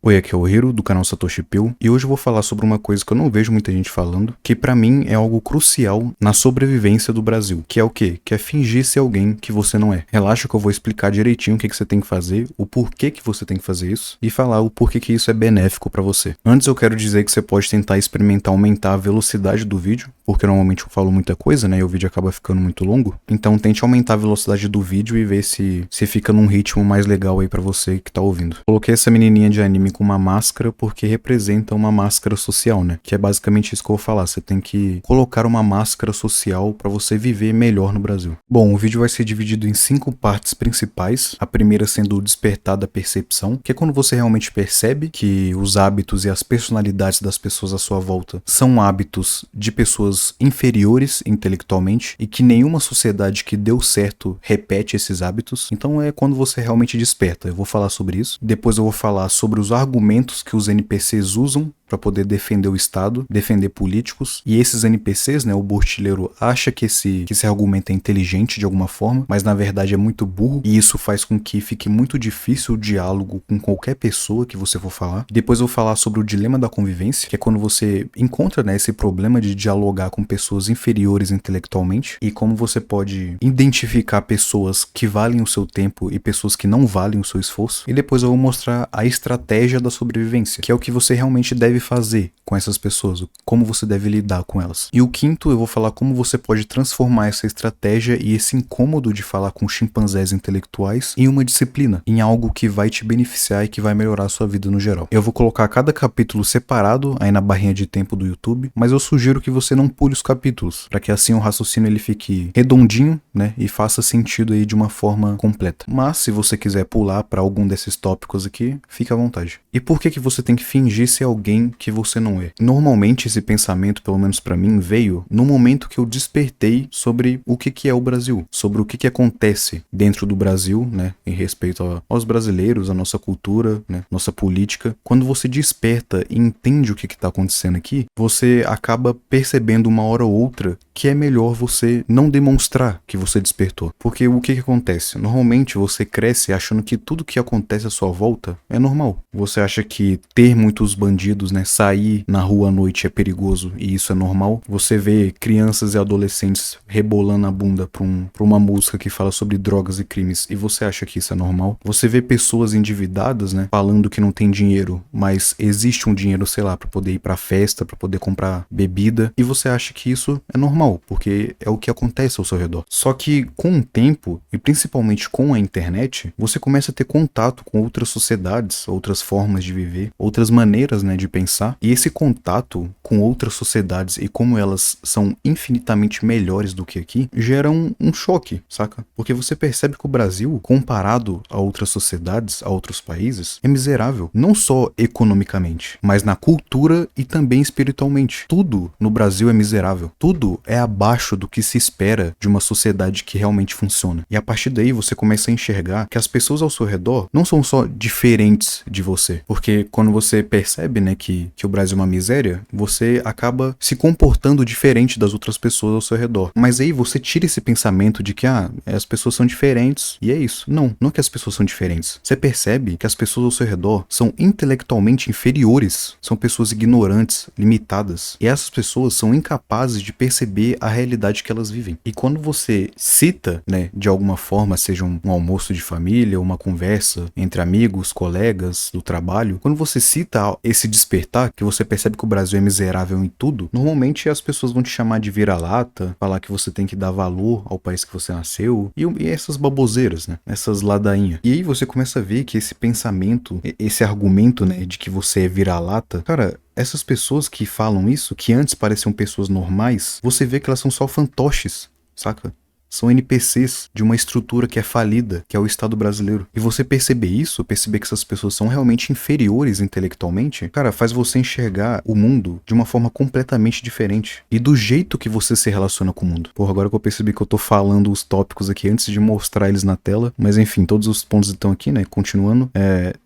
Oi, aqui é o Hiro, do canal Satoshi Pill, e hoje eu vou falar sobre uma coisa que eu não vejo muita gente falando, que pra mim é algo crucial na sobrevivência do Brasil, que é o quê? Que é fingir ser alguém que você não é. Relaxa que eu vou explicar direitinho o que você tem que fazer, o porquê que você tem que fazer isso, e falar o porquê que isso é benéfico pra você. Antes eu quero dizer que você pode tentar experimentar aumentar a velocidade do vídeo, porque normalmente eu falo muita coisa, né, e o vídeo acaba ficando muito longo, então tente aumentar a velocidade do vídeo e ver se fica num ritmo mais legal aí pra você que tá ouvindo. Coloquei essa menininha de anime com uma máscara porque representa uma máscara social, né? Que é basicamente isso que eu vou falar. Você tem que colocar uma máscara social pra você viver melhor no Brasil. Bom, o vídeo vai ser dividido em 5 partes principais. A primeira sendo o despertar da percepção, que é quando você realmente percebe que os hábitos e as personalidades das pessoas à sua volta são hábitos de pessoas inferiores intelectualmente e que nenhuma sociedade que deu certo repete esses hábitos. Então é quando você realmente desperta. Eu vou falar sobre isso. Depois eu vou falar sobre os argumentos que os NPCs usam para poder defender o Estado, defender políticos, e esses NPCs, né, o Bortileiro acha que esse argumento é inteligente de alguma forma, mas na verdade é muito burro, e isso faz com que fique muito difícil o diálogo com qualquer pessoa que você for falar. Depois eu vou falar sobre o dilema da convivência, que é quando você encontra, né, esse problema de dialogar com pessoas inferiores intelectualmente, e como você pode identificar pessoas que valem o seu tempo e pessoas que não valem o seu esforço. E depois eu vou mostrar a estratégia da sobrevivência, que é o que você realmente deve fazer com essas pessoas, como você deve lidar com elas. E o quinto, eu vou falar como você pode transformar essa estratégia e esse incômodo de falar com chimpanzés intelectuais em uma disciplina, em algo que vai te beneficiar e que vai melhorar a sua vida no geral. Eu vou colocar cada capítulo separado aí na barrinha de tempo do YouTube, mas eu sugiro que você não pule os capítulos, para que assim o raciocínio ele fique redondinho, né, e faça sentido aí de uma forma completa. Mas se você quiser pular para algum desses tópicos aqui, fique à vontade. E por que você tem que fingir ser alguém que você não é? Normalmente esse pensamento, pelo menos pra mim, veio no momento que eu despertei sobre o que é o Brasil, sobre o que acontece dentro do Brasil, né, em respeito aos brasileiros, a nossa cultura, né, nossa política. Quando você desperta e entende o que tá acontecendo aqui, você acaba percebendo uma hora ou outra que é melhor você não demonstrar que você despertou. Porque o que acontece? Normalmente você cresce achando que tudo que acontece à sua volta é normal. Você acha que ter muitos bandidos, né, sair na rua à noite é perigoso e isso é normal. Você vê crianças e adolescentes rebolando a bunda pra uma música que fala sobre drogas e crimes e você acha que isso é normal. Você vê pessoas endividadas, né, falando que não tem dinheiro, mas existe um dinheiro, sei lá, pra poder ir pra festa, pra poder comprar bebida, e você acha que isso é normal, porque é o que acontece ao seu redor. Só que com o tempo, e principalmente com a internet, você começa a ter contato com outras sociedades, outras formas de viver, outras maneiras, né, de pensar, e esse contato com outras sociedades e como elas são infinitamente melhores do que aqui, gera um choque, saca? Porque você percebe que o Brasil, comparado a outras sociedades, a outros países, é miserável, não só economicamente, mas na cultura e também espiritualmente. Tudo no Brasil é miserável, tudo é abaixo do que se espera de uma sociedade que realmente funciona. E a partir daí você começa a enxergar que as pessoas ao seu redor não são só diferentes de você, porque quando você percebe, né, que o Brasil é uma miséria, você acaba se comportando diferente das outras pessoas ao seu redor. Mas aí você tira esse pensamento de que, as pessoas são diferentes e é isso. Não é que as pessoas são diferentes. Você percebe que as pessoas ao seu redor são intelectualmente inferiores, são pessoas ignorantes, limitadas, e essas pessoas são incapazes de perceber a realidade que elas vivem. E quando você cita, né, de alguma forma, seja um almoço de família, uma conversa entre amigos, colegas do trabalho, quando você cita esse despertar, que você percebe que o Brasil é miserável em tudo, normalmente as pessoas vão te chamar de vira-lata, falar que você tem que dar valor ao país que você nasceu, e essas baboseiras, né, essas ladainhas. E aí você começa a ver que esse pensamento, esse argumento, né, de que você é vira-lata, cara, essas pessoas que falam isso, que antes pareciam pessoas normais, você vê que elas são só fantoches, saca? São NPCs de uma estrutura que é falida, que é o Estado brasileiro. E você perceber isso, perceber que essas pessoas são realmente inferiores intelectualmente, cara, faz você enxergar o mundo de uma forma completamente diferente. E do jeito que você se relaciona com o mundo. Porra, agora que eu percebi que eu tô falando os tópicos aqui antes de mostrar eles na tela, mas enfim, todos os pontos estão aqui, né, continuando.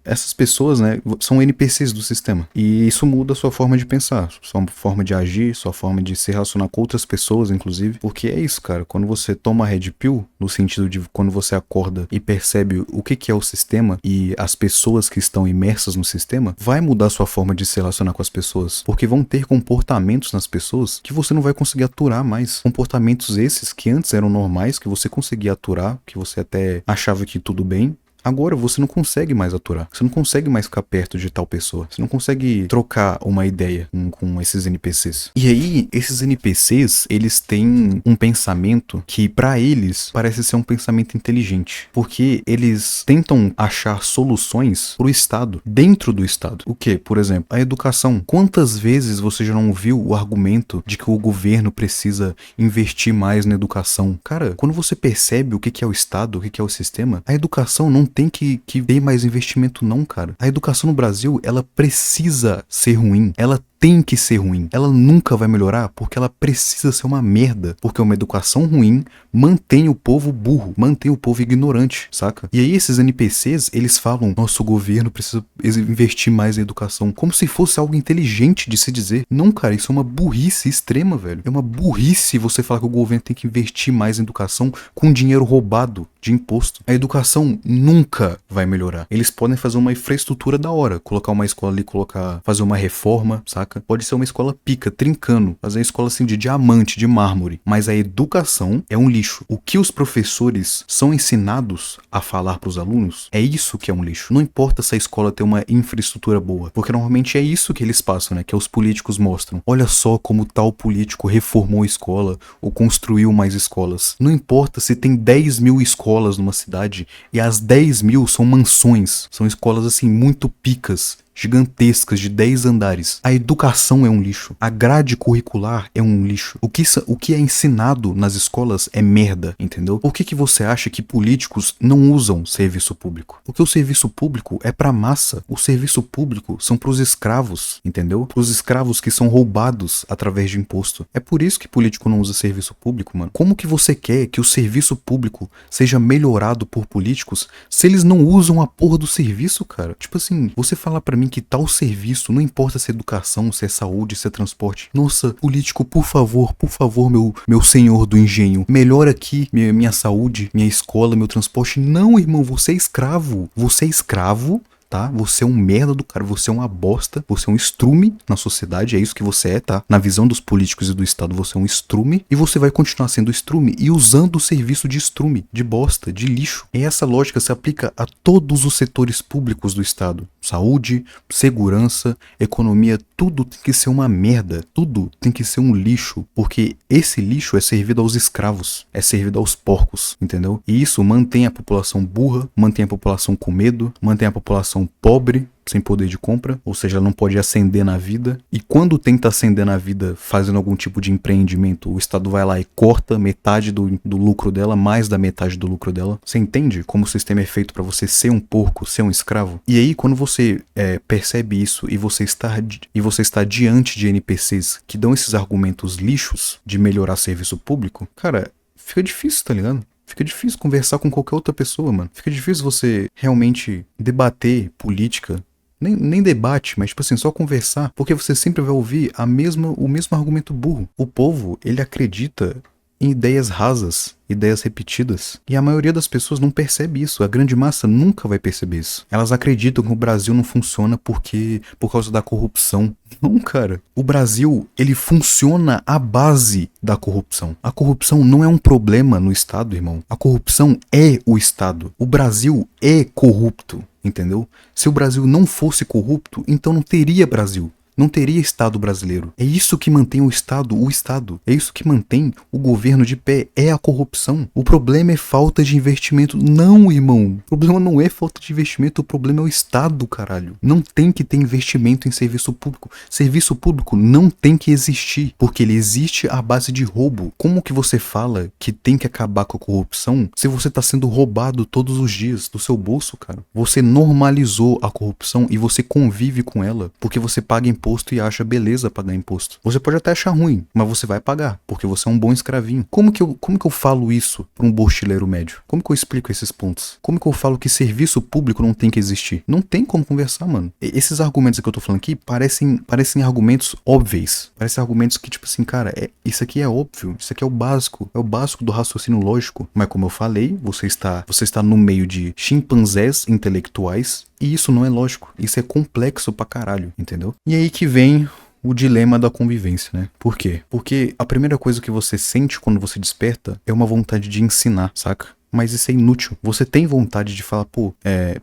Essas pessoas, né, são NPCs do sistema. E isso muda a sua forma de pensar, sua forma de agir, sua forma de se relacionar com outras pessoas, inclusive. Porque é isso, cara, quando você toma toma Red Pill, no sentido de quando você acorda e percebe o que é o sistema e as pessoas que estão imersas no sistema, vai mudar sua forma de se relacionar com as pessoas, porque vão ter comportamentos nas pessoas que você não vai conseguir aturar mais. Comportamentos esses que antes eram normais, que você conseguia aturar, que você até achava que tudo bem. Agora você não consegue mais aturar. Você não consegue mais ficar perto de tal pessoa. Você não consegue trocar uma ideia com esses NPCs. E aí, esses NPCs, eles têm um pensamento que, pra eles, parece ser um pensamento inteligente. Porque eles tentam achar soluções pro Estado, dentro do Estado. O que? Por exemplo, a educação. Quantas vezes você já não ouviu o argumento de que o governo precisa investir mais na educação? Cara, quando você percebe o que é o Estado, o que é o sistema, a educação não tem que ter mais investimento não, cara. A educação no Brasil, ela precisa ser ruim. Ela tem que ser ruim. Ela nunca vai melhorar porque ela precisa ser uma merda. Porque uma educação ruim mantém o povo burro, mantém o povo ignorante, saca? E aí esses NPCs, eles falam, nosso governo precisa investir mais em educação. Como se fosse algo inteligente de se dizer. Não, cara, isso é uma burrice extrema, velho. É uma burrice você falar que o governo tem que investir mais em educação com dinheiro roubado de imposto. A educação nunca vai melhorar. Eles podem fazer uma infraestrutura da hora, colocar uma escola ali, fazer uma reforma, saca? Pode ser uma escola pica, trincando, fazer uma escola assim de diamante, de mármore, mas a educação é um lixo. O que os professores são ensinados a falar para os alunos é isso que é um lixo. Não importa se a escola tem uma infraestrutura boa, porque normalmente é isso que eles passam, né? Que os políticos mostram. Olha só como tal político reformou a escola ou construiu mais escolas. Não importa se tem 10 mil escolas numa cidade e as 10 mil são mansões, são escolas assim muito picas, gigantescas de 10 andares. A educação é um lixo. A grade curricular é um lixo. O que é ensinado nas escolas é merda, entendeu? Por que você acha que políticos não usam serviço público? Porque o serviço público é pra massa. O serviço público são pros escravos, entendeu? Pros escravos que são roubados através de imposto. É por isso que político não usa serviço público, mano. Como que você quer que o serviço público seja melhorado por políticos se eles não usam a porra do serviço, cara? Tipo assim, você falar pra mim que tal serviço, não importa se é educação, se é saúde, se é transporte. Nossa, político, por favor, meu senhor do engenho, melhora aqui minha saúde, minha escola, meu transporte. Não, irmão, você é escravo. Você é escravo, tá? Você é um merda do cara, você é uma bosta, você é um estrume na sociedade, é isso que você é, tá? Na visão dos políticos e do Estado, você é um estrume e você vai continuar sendo estrume e usando o serviço de estrume, de bosta, de lixo. E essa lógica se aplica a todos os setores públicos do Estado. Saúde, segurança, economia, tudo tem que ser uma merda, tudo tem que ser um lixo, porque esse lixo é servido aos escravos, é servido aos porcos, entendeu? E isso mantém a população burra, mantém a população com medo, mantém a população pobre, sem poder de compra, ou seja, ela não pode ascender na vida, e quando tenta ascender na vida fazendo algum tipo de empreendimento, o Estado vai lá e corta metade do lucro dela, mais da metade do lucro dela. Você entende como o sistema é feito para você ser um porco, ser um escravo? E aí, quando você percebe isso e você está diante de NPCs que dão esses argumentos lixos de melhorar serviço público, cara, fica difícil, tá ligado? Fica difícil conversar com qualquer outra pessoa, mano. Fica difícil você realmente debater política. Nem debate, mas tipo assim, só conversar. Porque você sempre vai ouvir o mesmo argumento burro. O povo, ele acredita em ideias rasas, ideias repetidas. E a maioria das pessoas não percebe isso. A grande massa nunca vai perceber isso. Elas acreditam que o Brasil não funciona por causa da corrupção. Não, cara. O Brasil, ele funciona à base da corrupção. A corrupção não é um problema no Estado, irmão. A corrupção é o Estado. O Brasil é corrupto, entendeu? Se o Brasil não fosse corrupto, então não teria Brasil. Não teria Estado brasileiro. É isso que mantém o Estado. É isso que mantém o governo de pé. É a corrupção. O problema é falta de investimento. Não, irmão. O problema não é falta de investimento. O problema é o Estado, caralho. Não tem que ter investimento em serviço público. Serviço público não tem que existir, porque ele existe à base de roubo. Como que você fala que tem que acabar com a corrupção se você tá sendo roubado todos os dias do seu bolso, cara? Você normalizou a corrupção e você convive com ela porque você paga imposto imposto e acha beleza pagar imposto. Você pode até achar ruim, mas você vai pagar, porque você é um bom escravinho. Como que eu falo isso para um borchileiro médio? Como que eu explico esses pontos? Como que eu falo que serviço público não tem que existir? Não tem como conversar, mano. Esses argumentos que eu tô falando aqui parecem argumentos óbvios. Parecem argumentos que, tipo assim, cara, isso aqui é óbvio, isso aqui é o básico do raciocínio lógico. Mas como eu falei, você está no meio de chimpanzés intelectuais e isso não é lógico. Isso é complexo pra caralho, entendeu? E aí que vem o dilema da convivência, né? Por quê? Porque a primeira coisa que você sente quando você desperta é uma vontade de ensinar, saca? Mas isso é inútil. Você tem vontade de falar, pô,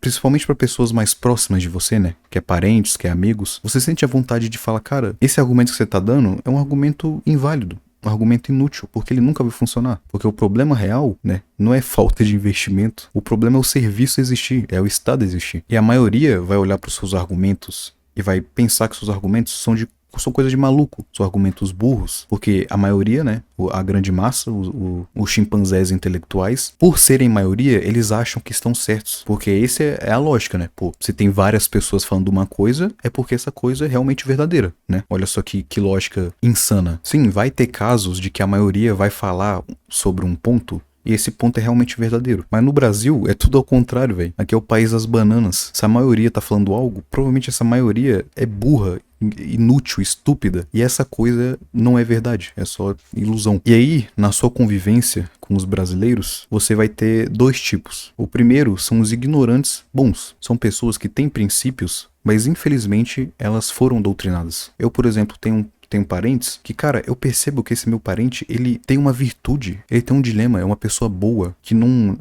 principalmente pra pessoas mais próximas de você, né? Que é parentes, que é amigos. Você sente a vontade de falar, cara, esse argumento que você tá dando é um argumento inválido. Um argumento inútil, porque ele nunca vai funcionar. Porque o problema real, né, não é falta de investimento. O problema é o serviço existir, é o Estado existir. E a maioria vai olhar para os seus argumentos e vai pensar que seus argumentos são coisa de maluco, são argumentos burros, porque a maioria, né, a grande massa, os chimpanzés intelectuais, por serem maioria, eles acham que estão certos, porque essa é a lógica, né, pô, se tem várias pessoas falando uma coisa, é porque essa coisa é realmente verdadeira, né, olha só que lógica insana. Sim, vai ter casos de que a maioria vai falar sobre um ponto, e esse ponto é realmente verdadeiro. Mas no Brasil é tudo ao contrário, velho. Aqui é o país das bananas. Se a maioria tá falando algo, provavelmente essa maioria é burra, inútil, estúpida. E essa coisa não é verdade, é só ilusão. E aí, na sua convivência com os brasileiros, você vai ter dois tipos. O primeiro são os ignorantes bons. São pessoas que têm princípios, mas infelizmente elas foram doutrinadas. Eu, por exemplo, tenho parentes que, cara, eu percebo que esse meu parente, ele tem uma virtude, ele tem um dilema, é uma pessoa boa, que não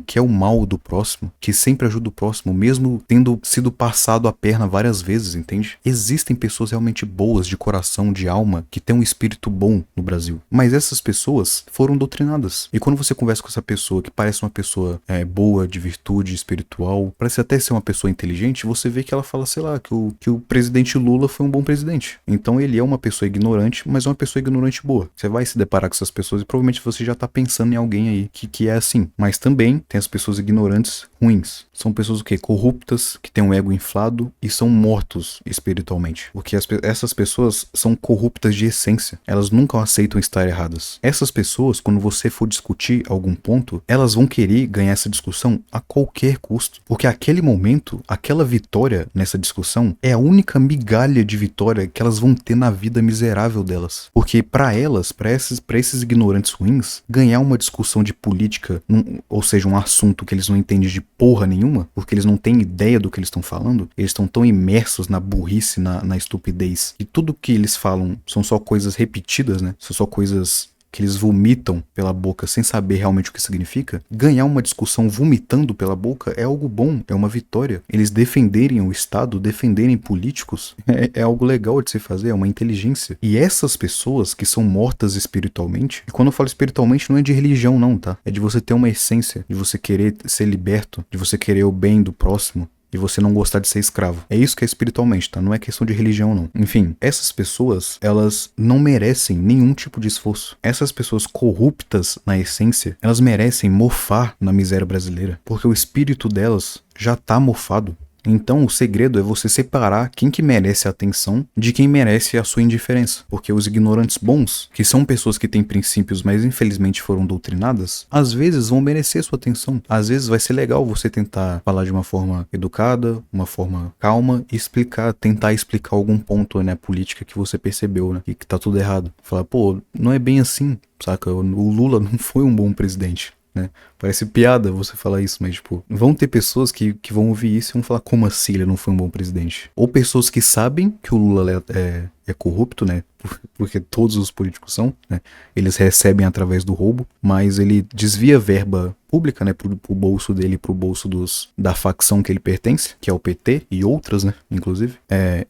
quer o mal do próximo, que sempre ajuda o próximo, mesmo tendo sido passado a perna várias vezes, entende? Existem pessoas realmente boas, de coração, de alma, que têm um espírito bom no Brasil. Mas essas pessoas foram doutrinadas. E quando você conversa com essa pessoa, que parece uma pessoa boa, de virtude, espiritual, parece até ser uma pessoa inteligente, você vê que ela fala, sei lá, que o presidente Lula foi um bom presidente. Então ele é uma pessoa ignorante, mas é uma pessoa ignorante boa. Você vai se deparar com essas pessoas e provavelmente você já tá pensando em alguém aí que é assim. Mas também tem as pessoas ignorantes ruins. São pessoas o quê? Corruptas, que têm um ego inflado e são mortos espiritualmente. Porque essas pessoas são corruptas de essência. Elas nunca aceitam estar erradas. Essas pessoas, quando você for discutir algum ponto, elas vão querer ganhar essa discussão a qualquer custo. Porque aquele momento, aquela vitória nessa discussão é a única migalha de vitória que elas vão ter na vida miserável delas. Porque para esses ignorantes ruins, ganhar uma discussão de política, ou seja, um assunto que eles não entendem de porra nenhuma, porque eles não têm ideia do que eles estão falando, eles estão tão imersos na burrice, na estupidez, e tudo que eles falam são só coisas repetidas, né? São só coisas que eles vomitam pela boca sem saber realmente o que significa. Ganhar uma discussão vomitando pela boca é algo bom, é uma vitória. Eles defenderem o Estado, defenderem políticos, é algo legal de se fazer, é uma inteligência. E essas pessoas que são mortas espiritualmente, e quando eu falo espiritualmente não é de religião não, tá? É de você ter uma essência, de você querer ser liberto, de você querer o bem do próximo, e você não gostar de ser escravo. É isso que é espiritualmente, tá? Não é questão de religião, não. Enfim, essas pessoas, elas não merecem nenhum tipo de esforço. Essas pessoas corruptas na essência, elas merecem mofar na miséria brasileira, porque o espírito delas já tá mofado. Então o segredo é você separar quem que merece a atenção de quem merece a sua indiferença. Porque os ignorantes bons, que são pessoas que têm princípios, mas infelizmente foram doutrinadas, às vezes vão merecer sua atenção. Às vezes vai ser legal você tentar falar de uma forma educada, uma forma calma, e tentar explicar algum ponto, né, política que você percebeu, né, e que tá tudo errado. Falar, pô, não é bem assim, saca? O Lula não foi um bom presidente. Né? Parece piada você falar isso, mas tipo, vão ter pessoas que vão ouvir isso e vão falar, como assim ele não foi um bom presidente? Ou pessoas que sabem que o Lula é corrupto, né? Porque todos os políticos são, né? Eles recebem através do roubo, mas ele desvia verba pública, né? Pro bolso dele, pro bolso da facção que ele pertence, que é o PT e outras, né? Inclusive.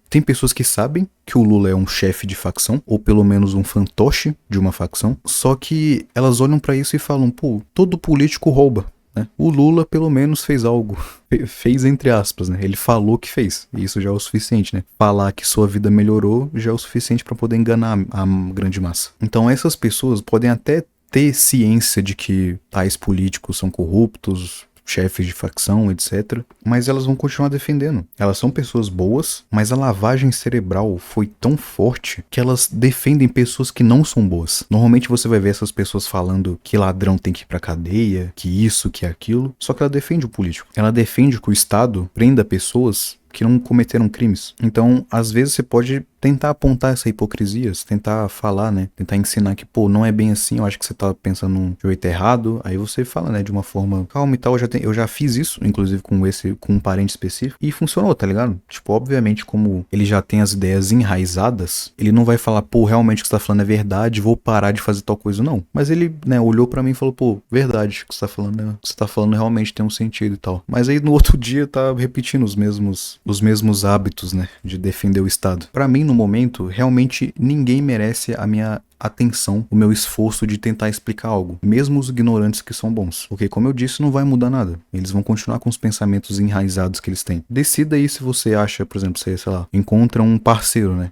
Tem pessoas que sabem que o Lula é um chefe de facção, ou pelo menos um fantoche de uma facção, só que elas olham pra isso e falam, pô, todo político rouba. Né? O Lula pelo menos fez algo, fez entre aspas, né? Ele falou que fez, e isso já é o suficiente, né? Falar que sua vida melhorou já é o suficiente para poder enganar a grande massa. Então essas pessoas podem até ter ciência de que tais políticos são corruptos, chefes de facção, etc. Mas elas vão continuar defendendo. Elas são pessoas boas, mas a lavagem cerebral foi tão forte que elas defendem pessoas que não são boas. Normalmente você vai ver essas pessoas falando que ladrão tem que ir pra cadeia, que isso, que aquilo, só que ela defende o político. Ela defende que o Estado prenda pessoas que não cometeram crimes. Então, às vezes você pode tentar apontar essa hipocrisia, tentar falar, né? Tentar ensinar que, pô, não é bem assim, eu acho que você tá pensando num jeito errado. Aí você fala, né, de uma forma calma e tal. Eu já fiz isso, inclusive com um parente específico, e funcionou, tá ligado? Tipo, obviamente, como ele já tem as ideias enraizadas, ele não vai falar, pô, realmente o que você tá falando é verdade, vou parar de fazer tal coisa, não. Mas ele, né, olhou pra mim e falou, pô, verdade, o que você tá falando, né? O que você tá falando realmente tem um sentido e tal. Mas aí no outro dia tá repetindo os mesmos hábitos, né, de defender o Estado. Pra mim, no momento, realmente ninguém merece a minha atenção, o meu esforço de tentar explicar algo, mesmo os ignorantes que são bons. Porque, como eu disse, não vai mudar nada. Eles vão continuar com os pensamentos enraizados que eles têm. Decida aí se você acha, por exemplo, você, sei lá, encontra um parceiro, né?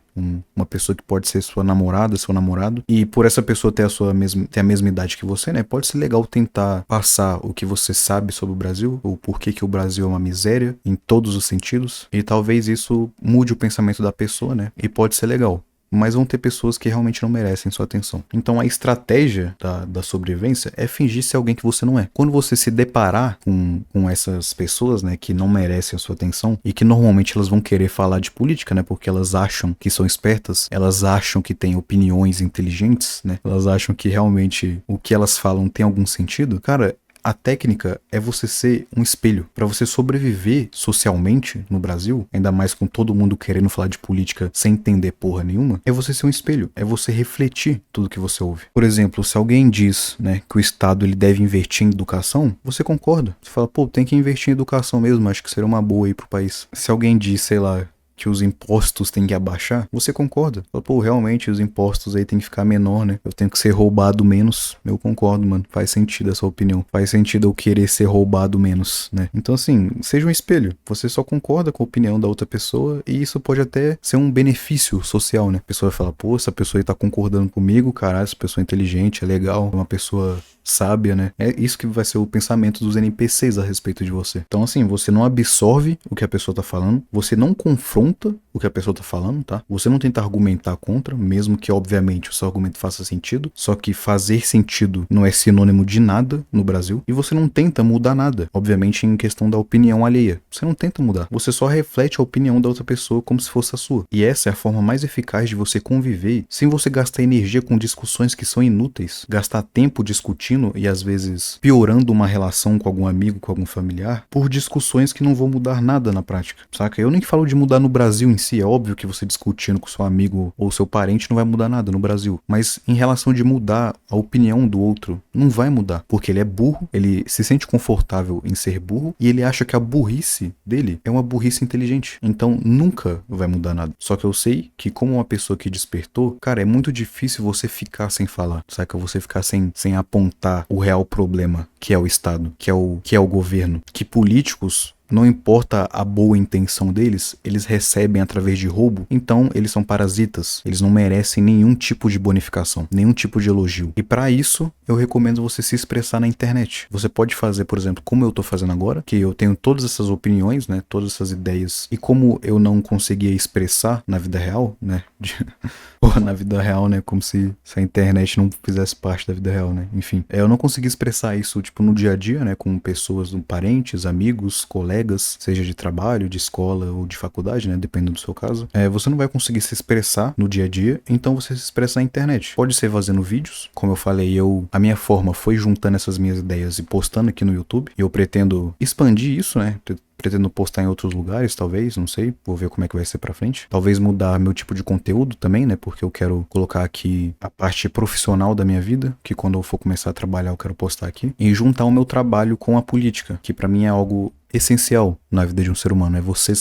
Uma pessoa que pode ser sua namorada, seu namorado, e por essa pessoa ter ter a mesma idade que você, né? Pode ser legal tentar passar o que você sabe sobre o Brasil, ou por que o Brasil é uma miséria, em todos os sentidos, e talvez isso mude o pensamento da pessoa, né? E pode ser legal. Mas vão ter pessoas que realmente não merecem sua atenção. Então a estratégia da sobrevivência é fingir ser alguém que você não é. Quando você se deparar com essas pessoas, né, que não merecem a sua atenção e que normalmente elas vão querer falar de política, né, porque elas acham que são espertas, elas acham que têm opiniões inteligentes, né, elas acham que realmente o que elas falam tem algum sentido, cara. A técnica é você ser um espelho. Para você sobreviver socialmente no Brasil, ainda mais com todo mundo querendo falar de política sem entender porra nenhuma, é você ser um espelho, é você refletir tudo que você ouve. Por exemplo, se alguém diz, né, que o Estado ele deve investir em educação, você concorda. Você fala, pô, tem que investir em educação mesmo, acho que seria uma boa aí pro país. Se alguém diz, sei lá, que os impostos têm que abaixar, você concorda? Fala, pô, realmente os impostos aí tem que ficar menor, né? Eu tenho que ser roubado menos. Eu concordo, mano. Faz sentido essa opinião. Faz sentido eu querer ser roubado menos, né? Então, assim, seja um espelho. Você só concorda com a opinião da outra pessoa e isso pode até ser um benefício social, né? A pessoa vai falar, pô, essa pessoa aí tá concordando comigo, caralho, essa pessoa é inteligente, é legal, é uma pessoa sábia, né? É isso que vai ser o pensamento dos NPCs a respeito de você. Então, assim, você não absorve o que a pessoa tá falando, você não confronta o que a pessoa tá falando, tá? Você não tenta argumentar contra, mesmo que, obviamente, o seu argumento faça sentido, só que fazer sentido não é sinônimo de nada no Brasil, e você não tenta mudar nada, obviamente, em questão da opinião alheia. Você não tenta mudar, você só reflete a opinião da outra pessoa como se fosse a sua. E essa é a forma mais eficaz de você conviver sem você gastar energia com discussões que são inúteis, gastar tempo discutindo e às vezes piorando uma relação com algum amigo, com algum familiar, por discussões que não vão mudar nada na prática, saca? Eu nem falo de mudar no Brasil em si, é óbvio que você discutindo com seu amigo ou seu parente não vai mudar nada no Brasil, mas em relação de mudar a opinião do outro, não vai mudar, porque ele é burro, ele se sente confortável em ser burro e ele acha que a burrice dele é uma burrice inteligente, então nunca vai mudar nada. Só que eu sei que como uma pessoa que despertou, cara, é muito difícil você ficar sem falar, saca? Você ficar sem apontar o real problema, que é o Estado, que é o governo, que políticos, não importa a boa intenção deles, eles recebem através de roubo, então eles são parasitas, eles não merecem nenhum tipo de bonificação, nenhum tipo de elogio. E para isso, eu recomendo você se expressar na internet. Você pode fazer, por exemplo, como eu tô fazendo agora, que eu tenho todas essas opiniões, né, todas essas ideias, e como eu não conseguia expressar na vida real, né, ou na vida real, né, como se a internet não fizesse parte da vida real, né, enfim. Eu não consegui expressar isso, tipo, no dia a dia, né, com pessoas, parentes, amigos, colegas, seja de trabalho, de escola ou de faculdade, né, dependendo do seu caso. Você não vai conseguir se expressar no dia a dia, então você se expressa na internet. Pode ser fazendo vídeos, como eu falei, a minha forma foi juntando essas minhas ideias e postando aqui no YouTube, e eu pretendo expandir isso, né, pretendo postar em outros lugares, talvez, não sei, vou ver como é que vai ser pra frente. Talvez mudar meu tipo de conteúdo também, né, porque eu quero colocar aqui a parte profissional da minha vida, que quando eu for começar a trabalhar eu quero postar aqui, e juntar o meu trabalho com a política, que pra mim é algo essencial na vida de um ser humano, é você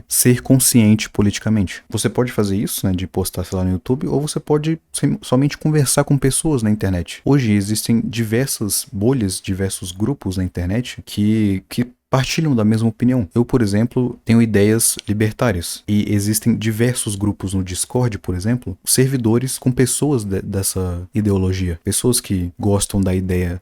ser consciente politicamente. Você pode fazer isso, né, de postar, sei lá, no YouTube, ou você pode somente conversar com pessoas na internet. Hoje existem diversas bolhas, diversos grupos na internet que partilham da mesma opinião. Eu, por exemplo, tenho ideias libertárias e existem diversos grupos no Discord, por exemplo, servidores com pessoas dessa ideologia, pessoas que gostam da ideia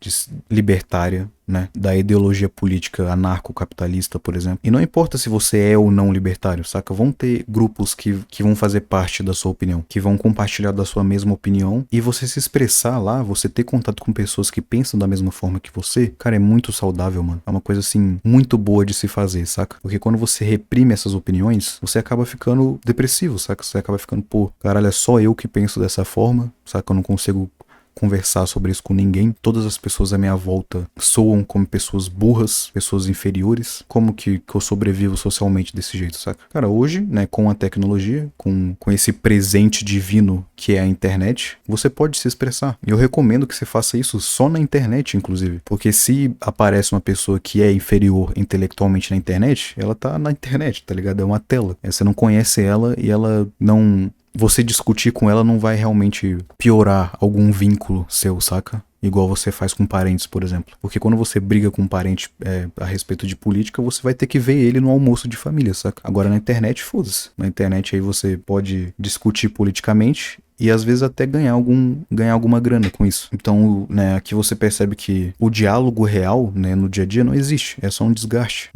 libertária né, da ideologia política anarcocapitalista, por exemplo. E não importa se você é ou não libertário, saca? Vão ter grupos que vão fazer parte da sua opinião, que vão compartilhar da sua mesma opinião, e você se expressar lá, você ter contato com pessoas que pensam da mesma forma que você, cara, é muito saudável, mano. É uma coisa, assim, muito boa de se fazer, saca? Porque quando você reprime essas opiniões, você acaba ficando depressivo, saca? Você acaba ficando, pô, caralho, é só eu que penso dessa forma, saca? Eu não consigo conversar sobre isso com ninguém. Todas as pessoas à minha volta soam como pessoas burras, pessoas inferiores. Como que eu sobrevivo socialmente desse jeito, saca? Cara, hoje, né, com a tecnologia, com esse presente divino que é a internet, você pode se expressar. E eu recomendo que você faça isso só na internet, inclusive. Porque se aparece uma pessoa que é inferior intelectualmente na internet, ela tá na internet, tá ligado? É uma tela. Você não conhece ela e ela não... Você discutir com ela não vai realmente piorar algum vínculo seu, saca? Igual você faz com parentes, por exemplo. Porque quando você briga com um parente a respeito de política, você vai ter que ver ele no almoço de família, saca? Agora na internet, foda-se. Na internet aí você pode discutir politicamente e às vezes até ganhar alguma grana com isso. Então, né, aqui você percebe que o diálogo real, né, no dia a dia não existe. É só um desgaste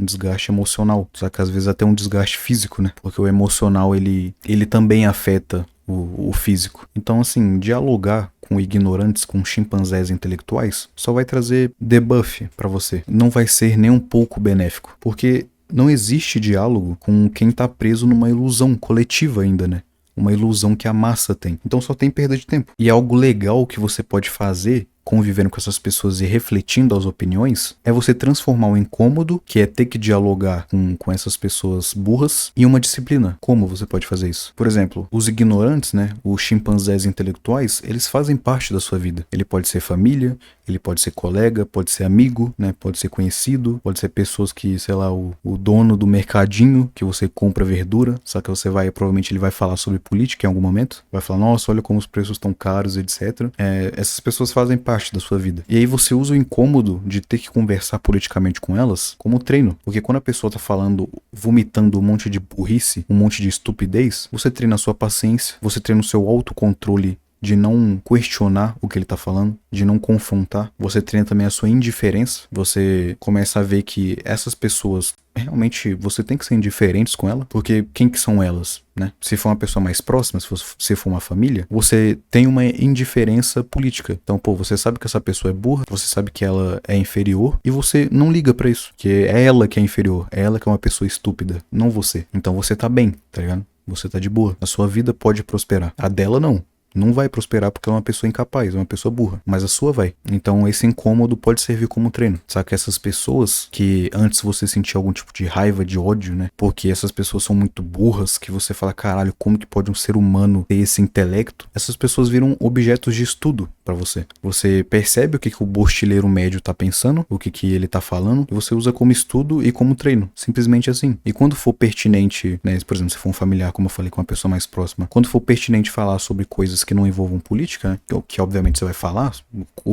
emocional. Só que às vezes até um desgaste físico, né? Porque o emocional, ele também afeta o físico. Então, assim, dialogar com ignorantes, com chimpanzés intelectuais, só vai trazer debuff pra você. Não vai ser nem um pouco benéfico. Porque não existe diálogo com quem tá preso numa ilusão coletiva ainda, né? Uma ilusão que a massa tem. Então só tem perda de tempo. E algo legal que você pode fazer convivendo com essas pessoas e refletindo as opiniões, é você transformar o incômodo, que é ter que dialogar com essas pessoas burras, em uma disciplina. Como você pode fazer isso? Por exemplo, os ignorantes, né, os chimpanzés intelectuais, eles fazem parte da sua vida. Ele pode ser família, ele pode ser colega, pode ser amigo, né, pode ser conhecido, pode ser pessoas que, sei lá, o dono do mercadinho que você compra verdura, só que você vai, provavelmente ele vai falar sobre política em algum momento, vai falar, nossa, olha como os preços estão caros, etc. Essas pessoas fazem parte da sua vida. E aí você usa o incômodo de ter que conversar politicamente com elas como treino. Porque quando a pessoa tá falando, vomitando um monte de burrice, um monte de estupidez, você treina a sua paciência, você treina o seu autocontrole de não questionar o que ele tá falando, de não confrontar. Você treina também a sua indiferença. Você começa a ver que essas pessoas, realmente, você tem que ser indiferentes com ela, porque quem que são elas, né? Se for uma pessoa mais próxima, se for uma família, você tem uma indiferença política. Então, pô, você sabe que essa pessoa é burra, você sabe que ela é inferior, e você não liga pra isso, que é ela que é inferior, é ela que é uma pessoa estúpida, não você. Então você tá bem, tá ligado? Você tá de boa. A sua vida pode prosperar. A dela não. Não vai prosperar porque ela é uma pessoa incapaz, é uma pessoa burra, mas a sua vai. Então esse incômodo pode servir como treino. Sabe que essas pessoas que antes você sentia algum tipo de raiva, de ódio, né? Porque essas pessoas são muito burras, que você fala, caralho, como que pode um ser humano ter esse intelecto? Essas pessoas viram objetos de estudo pra você. Você percebe o que o borstileiro médio tá pensando, o que ele tá falando, e você usa como estudo e como treino. Simplesmente assim. E quando for pertinente, né? Por exemplo, se for um familiar, como eu falei, com uma pessoa mais próxima, quando for pertinente falar sobre coisas que não envolvam política, né, que obviamente você vai falar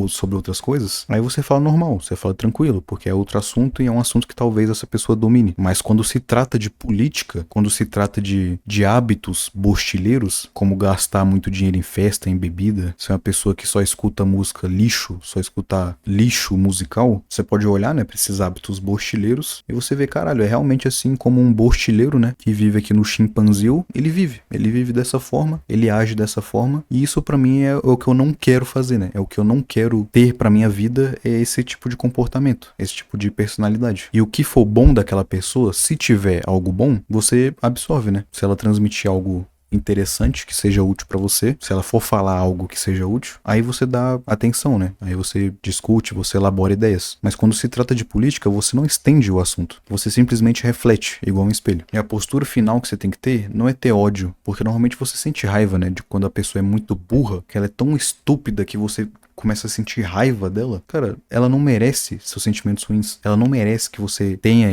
sobre outras coisas, aí você fala normal, você fala tranquilo, porque é outro assunto e é um assunto que talvez essa pessoa domine. Mas quando se trata de política, quando se trata de hábitos borstileiros, como gastar muito dinheiro em festa, em bebida, ser uma pessoa que só escuta música lixo, só escutar lixo musical, você pode olhar, né, pra esses hábitos borstileiros e você vê, caralho, é realmente assim como um borstileiro, né, que vive aqui no chimpanzil, ele vive dessa forma, ele age dessa forma. E isso pra mim é o que eu não quero fazer, né? É o que eu não quero ter pra minha vida, é esse tipo de comportamento, esse tipo de personalidade. E o que for bom daquela pessoa, se tiver algo bom, você absorve, né? Se ela transmitir algo interessante que seja útil pra você, se ela for falar algo que seja útil, aí você dá atenção, né? Aí você discute, você elabora ideias. Mas quando se trata de política, você não estende o assunto. Você simplesmente reflete, igual um espelho. E a postura final que você tem que ter não é ter ódio, porque normalmente você sente raiva, né? De quando a pessoa é muito burra, que ela é tão estúpida que você começa a sentir raiva dela. Cara, ela não merece seus sentimentos ruins. Ela não merece que você tenha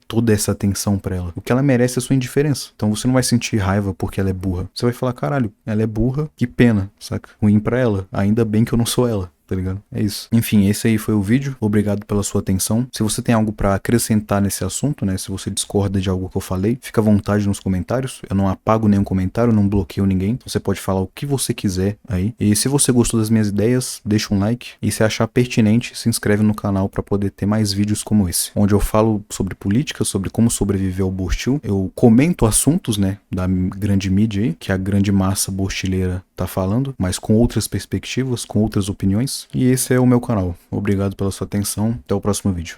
toda essa atenção pra ela. O que ela merece é a sua indiferença. Então você não vai sentir raiva porque ela é burra. Você vai falar, caralho, ela é burra, que pena, saca? Ruim pra ela. Ainda bem que eu não sou ela. tá ligado? É isso. Enfim, esse aí foi o vídeo. Obrigado pela sua atenção. Se você tem algo pra acrescentar nesse assunto, né? Se você discorda de algo que eu falei, fica à vontade nos comentários. Eu não apago nenhum comentário, não bloqueio ninguém. Você pode falar o que você quiser aí. E se você gostou das minhas ideias, deixa um like. E se achar pertinente, se inscreve no canal pra poder ter mais vídeos como esse, onde eu falo sobre política, sobre como sobreviver ao Bostil. Eu comento assuntos, né, da grande mídia aí, que a grande massa bostileira tá falando, mas com outras perspectivas, com outras opiniões. E esse é o meu canal. Obrigado pela sua atenção. Até o próximo vídeo.